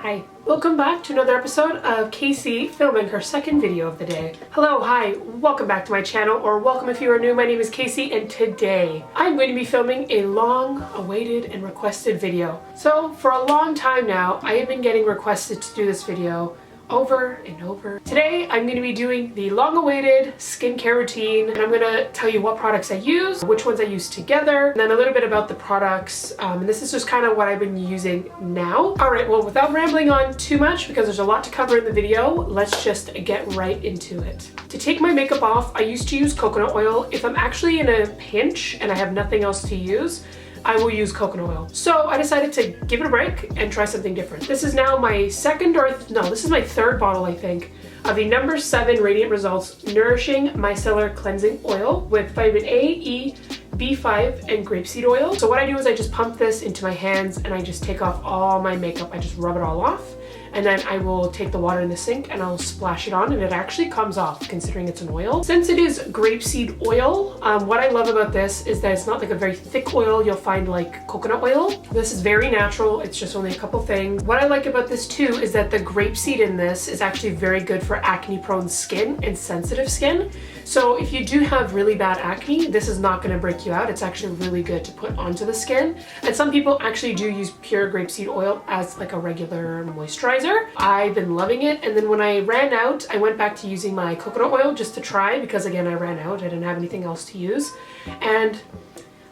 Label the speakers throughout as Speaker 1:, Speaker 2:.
Speaker 1: Hi. Welcome back to another episode of Casey filming her second video of the day. Hello, hi, welcome back to my channel, or welcome if you are new. My name is Casey and today I'm going to be filming a long awaited and requested video. So for a long time now, I have been getting requested to do this video over and over. Today I'm going to be doing the long-awaited skincare routine, and I'm going to tell you what products I use, which ones I use together, and then a little bit about the products. And this is just kind of what I've been using now. Alright, well, without rambling on too much, because there's a lot to cover in the video, let's just get right into it. To take my makeup off, I used to use coconut oil. If I'm actually in a pinch and I have nothing else to use, I will use coconut oil. So I decided to give it a break and try something different. This is now my this is my third bottle, I think, of the No. 7 Radiant Results Nourishing Micellar Cleansing Oil with vitamin A, E, B5, and grapeseed oil. So what I do is I just pump this into my hands and I just take off all my makeup. I just rub it all off. And then I will take the water in the sink and I'll splash it on, and it actually comes off considering it's an oil. Since it is grapeseed oil, what I love about this is that it's not like a very thick oil you'll find like coconut oil. This is very natural. It's just only a couple things. What I like about this too is that the grapeseed in this is actually very good for acne prone skin and sensitive skin. So if you do have really bad acne, this is not going to break you out. It's actually really good to put onto the skin. And some people actually do use pure grapeseed oil as like a regular moisturizer. I've been loving it, and then when I ran out, I went back to using my coconut oil just to try, because again, I ran out. I didn't have anything else to use. And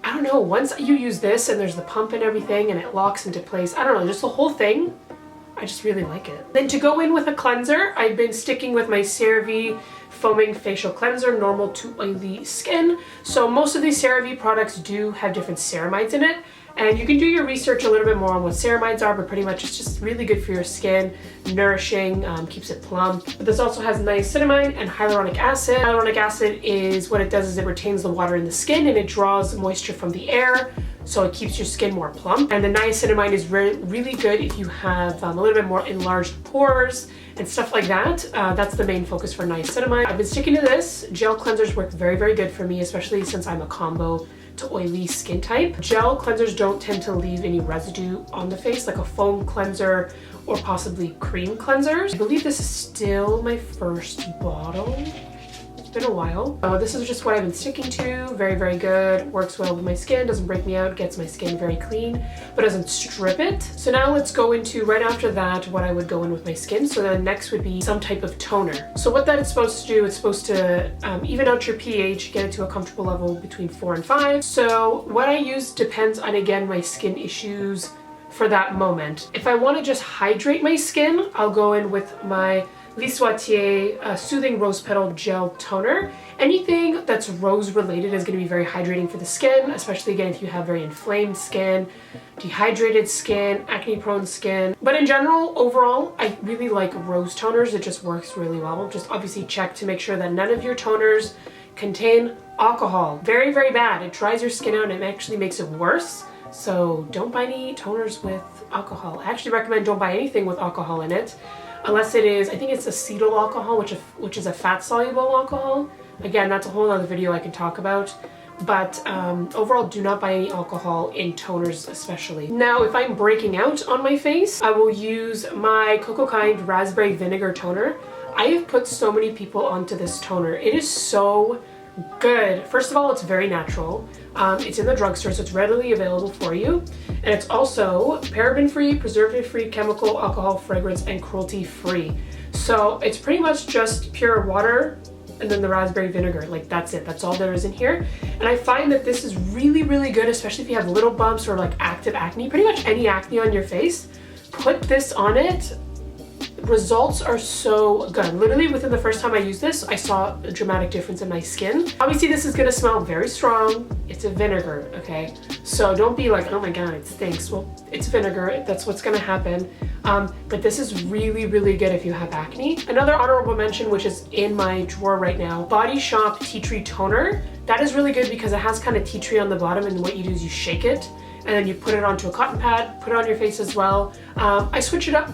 Speaker 1: I don't know, once you use this and there's the pump and everything and it locks into place, I don't know, just the whole thing, I just really like it. Then to go in with a cleanser, I've been sticking with my Cerave Foaming Facial Cleanser, normal to oily skin. So most of these Cerave products do have different ceramides in it, and you can do your research a little bit more on what ceramides are, but pretty much it's just really good for your skin, nourishing, keeps it plump. But this also has niacinamide and hyaluronic acid. Hyaluronic acid is what it does is it retains the water in the skin and it draws moisture from the air, so it keeps your skin more plump. And the niacinamide is really good if you have a little bit more enlarged pores and stuff like that. That's the main focus for niacinamide. I've been sticking to this. Gel cleansers work very good for me, especially since I'm a combo to oily skin type. Gel cleansers don't tend to leave any residue on the face like a foam cleanser or possibly cream cleansers. I believe this is still my first bottle. It's been a while. This is just what I've been sticking to. Very good. Works well with my skin, doesn't break me out, gets my skin very clean, but doesn't strip it. So now let's go into, right after that, what I would go in with my skin. So then next would be some type of toner. So what that is supposed to do, it's supposed to even out your pH, get it to a comfortable level between 4 and 5. So what I use depends on, again, my skin issues for that moment. If I want to just hydrate my skin, I'll go in with my L'Occitane Soothing Rose Petal Gel Toner. Anything that's rose related is going to be very hydrating for the skin, especially again if you have very inflamed skin, dehydrated skin, acne prone skin. But in general, overall, I really like rose toners. It just works really well. Just obviously check to make sure that none of your toners contain alcohol. Very bad. It dries your skin out and it actually makes it worse. So don't buy any toners with alcohol. I actually recommend don't buy anything with alcohol in it. Unless it is, I think it's acetyl alcohol, which is a fat-soluble alcohol. Again, that's a whole other video I can talk about. But overall, do not buy any alcohol in toners especially. Now, if I'm breaking out on my face, I will use my Coco Kind Raspberry Vinegar Toner. I have put so many people onto this toner. It is so good. First of all, it's very natural. It's in the drugstore, so it's readily available for you. And it's also paraben-free, preservative-free, chemical, alcohol, fragrance, and cruelty-free. So it's pretty much just pure water and then the raspberry vinegar. Like, that's it. That's all there is in here. And I find that this is really good, especially if you have little bumps or like active acne, pretty much any acne on your face. Put this on it. Results are so good. Literally within the first time I used this, I saw a dramatic difference in my skin. Obviously this is gonna smell very strong. It's a vinegar, okay? So don't be like, oh my god, it stinks. Well, it's vinegar, that's what's gonna happen. But this is really good if you have acne. Another honorable mention, which is in my drawer right now, Body Shop Tea Tree Toner. That is really good because it has kind of tea tree on the bottom, and what you do is you shake it and then you put it onto a cotton pad, put it on your face as well. I switch it up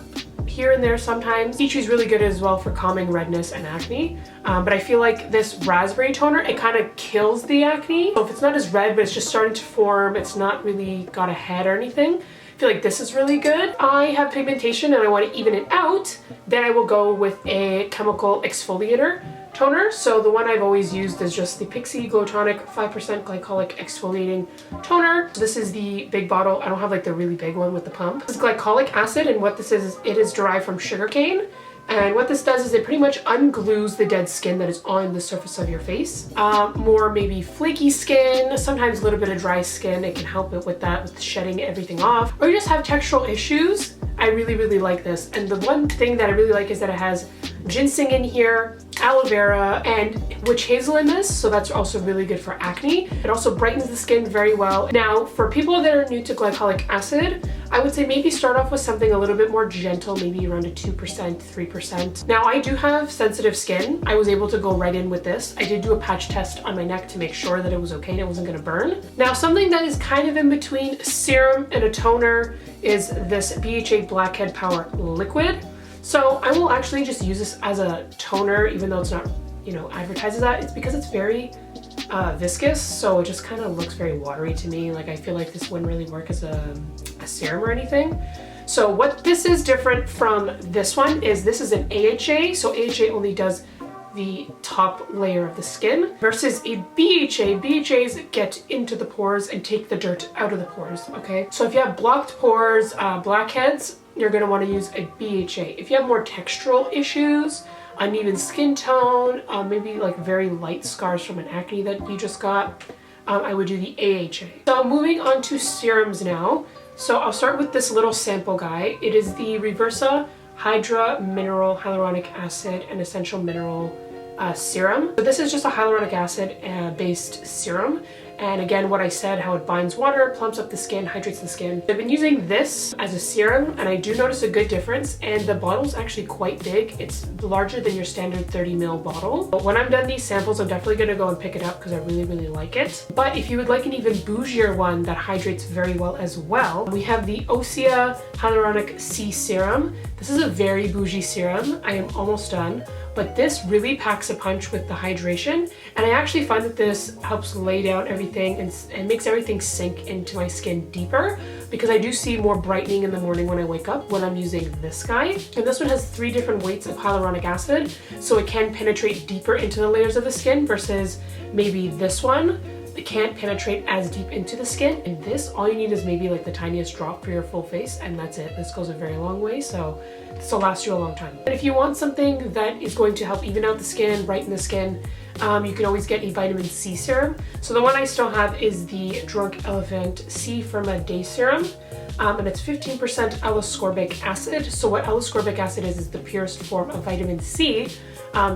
Speaker 1: here and there sometimes. Tea tree is really good as well for calming redness and acne. But I feel like this raspberry toner, it kind of kills the acne. So if it's not as red, but it's just starting to form, it's not really got a head or anything, feel like this is really good. I have pigmentation and I want to even it out, then I will go with a chemical exfoliator toner. So the one I've always used is just the Pixie Glow Tonic 5% Glycolic Exfoliating Toner. So this is the big bottle. I don't have like the really big one with the pump. This is Glycolic Acid, and what this is, it is derived from sugarcane. And what this does is it pretty much unglues the dead skin that is on the surface of your face. More maybe flaky skin, sometimes a little bit of dry skin, it can help it with that, with shedding everything off. Or you just have textural issues, I really, really like this. And the one thing that I really like is that it has ginseng in here, aloe vera, and witch hazel in this, so that's also really good for acne. It also brightens the skin very well. Now, for people that are new to glycolic acid, I would say maybe start off with something a little bit more gentle, maybe around a 2%, 3%. Now, I do have sensitive skin. I was able to go right in with this. I did do a patch test on my neck to make sure that it was okay and it wasn't gonna burn. Now, something that is kind of in between a serum and a toner is this BHA Blackhead Power Liquid. So I will actually just use this as a toner, even though it's not, you know, advertised as that. It's because it's very viscous, so it just kind of looks very watery to me. Like, I feel like this wouldn't really work as a serum or anything. So what this is different from this one is this is an AHA. So AHA only does the top layer of the skin versus a BHA. BHAs get into the pores and take the dirt out of the pores, okay? So if you have blocked pores, blackheads, you're gonna wanna use a BHA. If you have more textural issues, uneven skin tone, maybe like very light scars from an acne that you just got, I would do the AHA. So moving on to serums now. So I'll start with this little sample guy. It is the Reversa Hydra Mineral Hyaluronic Acid and Essential Mineral Serum. So this is just a hyaluronic acid based serum. And again, what I said, how it binds water, plumps up the skin, hydrates the skin. I've been using this as a serum and I do notice a good difference, and the bottle's actually quite big. It's larger than your standard 30 ml bottle. But when I'm done these samples, I'm definitely gonna go and pick it up because I really, really like it. But if you would like an even bougier one that hydrates very well as well, we have the Osya Hyaluronic C Serum. This is a very bougie serum. I am almost done. But this really packs a punch with the hydration, and I actually find that this helps lay down everything and makes everything sink into my skin deeper, because I do see more brightening in the morning when I wake up when I'm using this guy. And this one has 3 different weights of hyaluronic acid, so it can penetrate deeper into the layers of the skin versus maybe this one. It can't penetrate as deep into the skin. And this, all you need is maybe like the tiniest drop for your full face, and that's it. This goes a very long way, so this will last you a long time. And if you want something that is going to help even out the skin, brighten the skin, you can always get a vitamin C serum. So the one I still have is the Drunk Elephant C from a Day Serum. And it's 15% L-ascorbic acid. So what L-ascorbic acid is the purest form of vitamin C.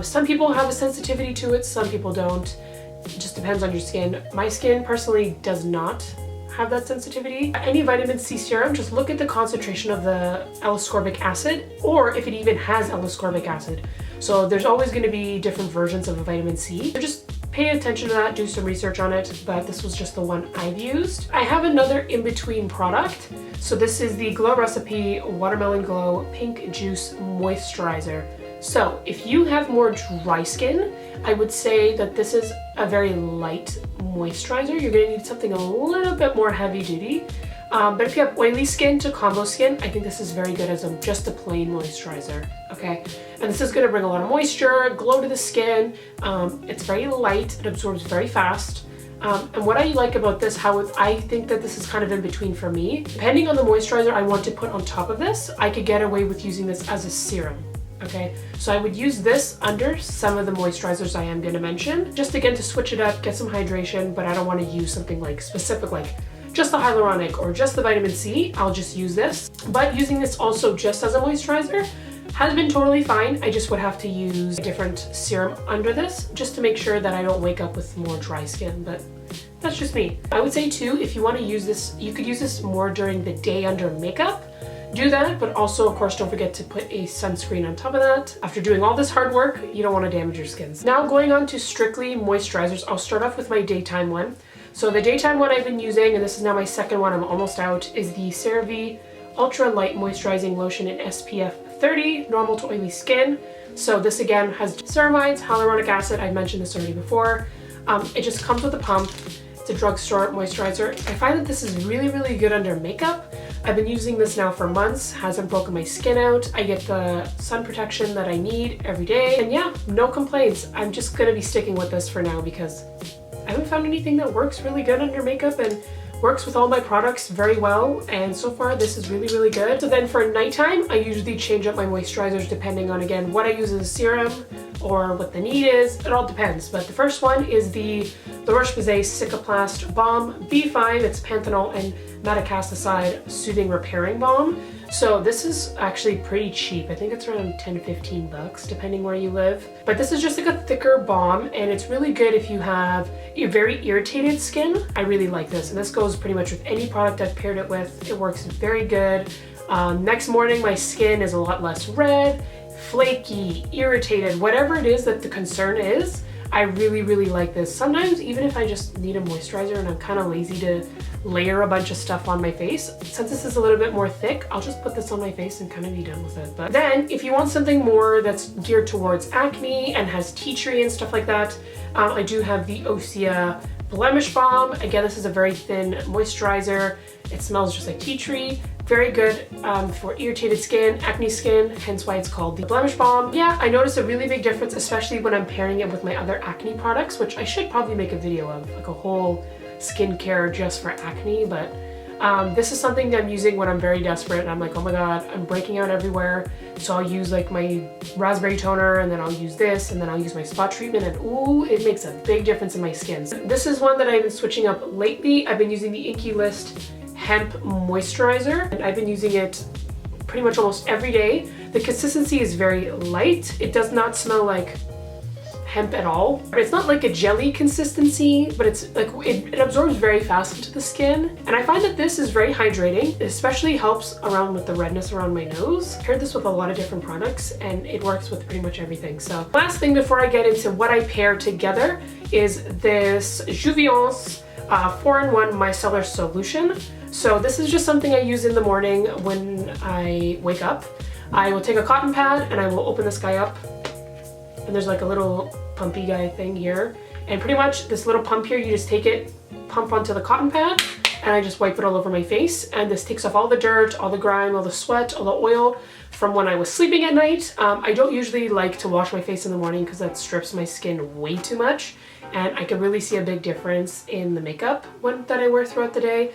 Speaker 1: Some people have a sensitivity to it, some people don't. It just depends on your skin. My skin personally does not have that sensitivity. Any vitamin C serum, just look at the concentration of the L-ascorbic acid, or if it even has L-ascorbic acid. So there's always going to be different versions of a vitamin C. So just pay attention to that, do some research on it, but this was just the one I've used. I have another in-between product. So this is the Glow Recipe Watermelon Glow Pink Juice Moisturizer. So if you have more dry skin, I would say that this is a very light moisturizer. You're gonna need something a little bit more heavy duty. But if you have oily skin to combo skin, I think this is very good as just a plain moisturizer, okay? And this is gonna bring a lot of moisture, glow to the skin. It's very light, it absorbs very fast. And what I like about this, I think that this is kind of in between for me. Depending on the moisturizer I want to put on top of this, I could get away with using this as a serum. Okay, so I would use this under some of the moisturizers I am going to mention, just again to switch it up, get some hydration, but I don't want to use something like specific, like just the hyaluronic or just the vitamin C. I'll just use this. But using this also just as a moisturizer has been totally fine. I just would have to use a different serum under this just to make sure that I don't wake up with more dry skin, but that's just me. I would say too, if you want to use this, you could use this more during the day under makeup. Do that, but also of course don't forget to put a sunscreen on top of that. After doing all this hard work, you don't want to damage your skins. Now going on to strictly moisturizers, I'll start off with my daytime one. So the daytime one I've been using, and this is now my second one, I'm almost out, is the Cerave Ultra Light Moisturizing Lotion in SPF 30, normal to oily skin. So this again has ceramides, hyaluronic acid, I've mentioned this already before. It just comes with a pump. It's a drugstore moisturizer. I find that this is really, really good under makeup. I've been using this now for months, hasn't broken my skin out. I get the sun protection that I need every day. And yeah, no complaints. I'm just gonna be sticking with this for now because I haven't found anything that works really good under makeup and works with all my products very well, and so far this is really, really good. So then for nighttime, I usually change up my moisturizers depending on, again, what I use as a serum or what the need is. It all depends. But the first one is the La Roche-Posay Cicaplast Balm B5. It's panthenol and metacasticide soothing repairing balm. So this is actually pretty cheap. I think it's around 10 to 15 bucks depending where you live. But this is just like a thicker balm, and it's really good if you have very irritated skin. I really like this, and this goes pretty much with any product I've paired it with. It works very good. Next morning my skin is a lot less red, flaky, irritated, whatever it is that the concern is. I really, really like this. Sometimes even if I just need a moisturizer and I'm kind of lazy to layer a bunch of stuff on my face, since this is a little bit more thick, I'll just put this on my face and kind of be done with it. But then if you want something more that's geared towards acne and has tea tree and stuff like that, I do have the Osya Blemish Balm. Again, this is a very thin moisturizer. It smells just like tea tree. Very good for irritated skin, acne skin, hence why it's called the Blemish Balm. Yeah, I noticed a really big difference, especially when I'm pairing it with my other acne products, which I should probably make a video of, like a whole skincare just for acne. But this is something that I'm using when I'm very desperate and I'm like, oh my god, I'm breaking out everywhere. So I'll use like my raspberry toner, and then I'll use this, and then I'll use my spot treatment, and ooh, it makes a big difference in my skin. So this is one that I've been switching up lately. I've been using the Inkey List Hemp Moisturizer, and I've been using it pretty much almost every day. The consistency is very light. It does not smell like hemp at all. It's not like a jelly consistency, but it's like it absorbs very fast into the skin. And I find that this is very hydrating. It especially helps around with the redness around my nose. I've paired this with a lot of different products and it works with pretty much everything. So last thing before I get into what I pair together is this Juviance 4-in-1 Micellar Solution. So this is just something I use in the morning when I wake up. I will take a cotton pad and I will open this guy up, and there's like a little pumpy guy thing here, and pretty much this little pump here, you just take it, pump onto the cotton pad, and I just wipe it all over my face, and this takes off all the dirt, all the grime, all the sweat, all the oil from when I was sleeping at night. I don't usually like to wash my face in the morning because that strips my skin way too much, and I can really see a big difference in the makeup that I wear throughout the day.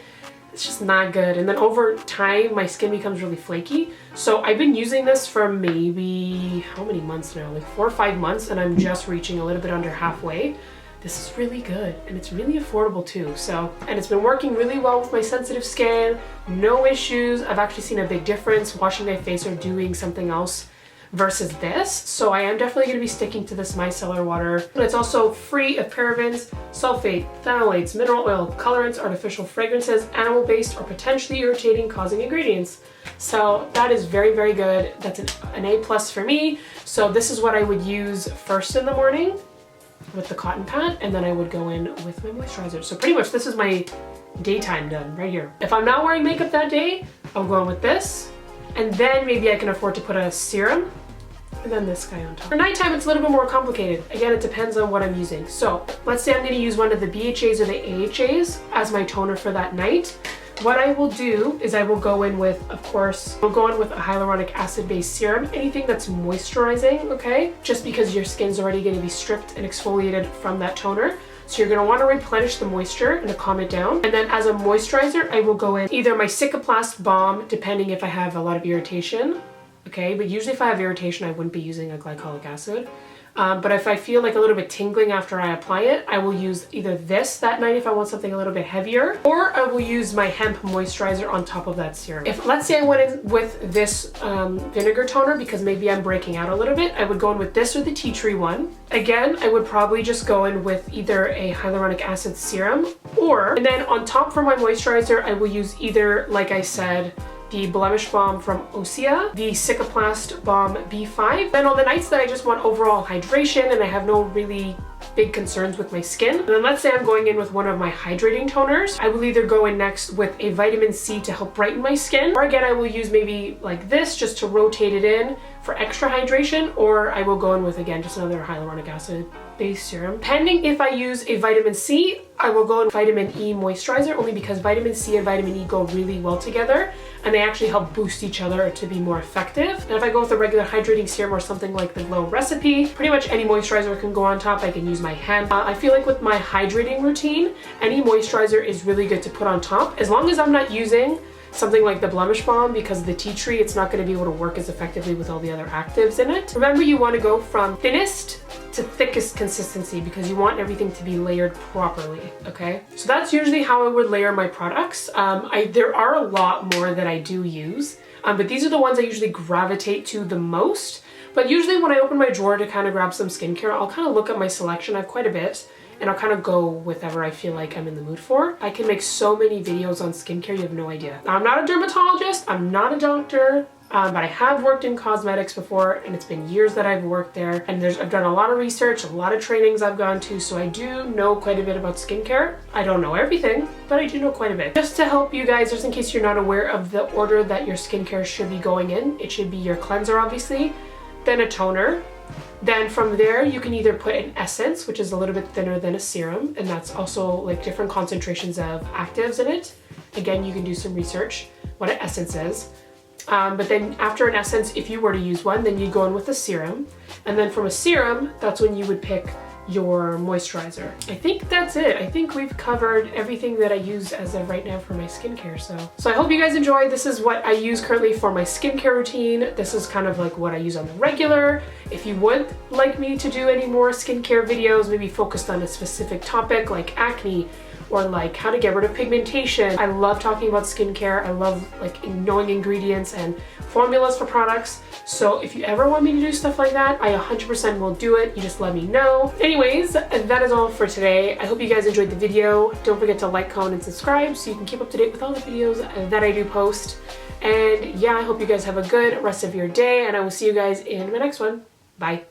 Speaker 1: It's just not good. And then over time, my skin becomes really flaky. So I've been using this for maybe, how many months now? Like 4 or 5 months, and I'm just reaching a little bit under halfway. This is really good, and it's really affordable too. So, and it's been working really well with my sensitive skin. No issues. I've actually seen a big difference washing my face or doing something else versus this. So I am definitely going to be sticking to this micellar water. And it's also free of parabens, sulfate, phthalates, mineral oil, colorants, artificial fragrances, animal-based or potentially irritating causing ingredients. So that is very, very good. That's an A+ for me. So this is what I would use first in the morning with the cotton pad, and then I would go in with my moisturizer. So pretty much this is my daytime done right here. If I'm not wearing makeup that day, I'll go in with this. And then maybe I can afford to put a serum, and then this guy on top. For nighttime, it's a little bit more complicated. Again, it depends on what I'm using. So let's say I'm going to use one of the BHAs or the AHAs as my toner for that night. What I will do is I will go in with, of course, I'll go in with a hyaluronic acid based serum, anything that's moisturizing, okay? Just because your skin's already going to be stripped and exfoliated from that toner. So you're going to want to replenish the moisture and to calm it down. And then as a moisturizer, I will go in either my Cicaplast Balm, depending if I have a lot of irritation, okay? But usually if I have irritation, I wouldn't be using a glycolic acid. But if I feel like a little bit tingling after I apply it, I will use either this that night if I want something a little bit heavier, or I will use my hemp moisturizer on top of that serum. If, let's say I went in with this vinegar toner because maybe I'm breaking out a little bit, I would go in with this or the tea tree one. Again, I would probably just go in with either a hyaluronic acid serum, and then on top for my moisturizer, I will use either, like I said, the Blemish Balm from Osya, the Cicaplast Balm B5. Then on the nights that I just want overall hydration and I have no really big concerns with my skin, and then let's say I'm going in with one of my hydrating toners, I will either go in next with a vitamin C to help brighten my skin, or again I will use maybe like this just to rotate it in for extra hydration, or I will go in with, again, just another hyaluronic acid based serum. Depending if I use a vitamin C, I will go in vitamin E moisturizer, only because vitamin C and vitamin E go really well together and they actually help boost each other to be more effective. And if I go with a regular hydrating serum or something like the Glow recipe, pretty much any moisturizer can go on top. I can use my hand. I feel like with my hydrating routine, any moisturizer is really good to put on top, as long as I'm not using something like the Blemish Balm, because the tea tree, it's not going to be able to work as effectively with all the other actives in it. Remember, you want to go from thinnest to thickest consistency because you want everything to be layered properly, okay? So that's usually how I would layer my products. There are a lot more that I do use, but these are the ones I usually gravitate to the most. But usually when I open my drawer to kind of grab some skincare, I'll kind of look at my selection. I have quite a bit, and I'll kind of go with whatever I feel like I'm in the mood for. I can make so many videos on skincare, you have no idea. I'm not a dermatologist, I'm not a doctor, but I have worked in cosmetics before, and it's been years that I've worked there, and I've done a lot of research, a lot of trainings I've gone to, so I do know quite a bit about skincare. I don't know everything, but I do know quite a bit. Just to help you guys, just in case you're not aware of the order that your skincare should be going in, it should be your cleanser, obviously, then a toner. Then from there, you can either put an essence, which is a little bit thinner than a serum, and that's also like different concentrations of actives in it. Again, you can do some research what an essence is. But then after an essence, if you were to use one, then you go in with a serum. And then from a serum, that's when you would pick your moisturizer. I think that's it. I think we've covered everything that I use as of right now for my skincare. So I hope you guys enjoyed. This is what I use currently for my skincare routine. This is kind of like what I use on the regular. If you would like me to do any more skincare videos, maybe focused on a specific topic like acne, or like how to get rid of pigmentation. I love talking about skincare. I love like knowing ingredients and formulas for products. So if you ever want me to do stuff like that, I 100% will do it. You just let me know. Anyways, that is all for today. I hope you guys enjoyed the video. Don't forget to like, comment, and subscribe so you can keep up to date with all the videos that I do post. And yeah, I hope you guys have a good rest of your day, and I will see you guys in my next one. Bye.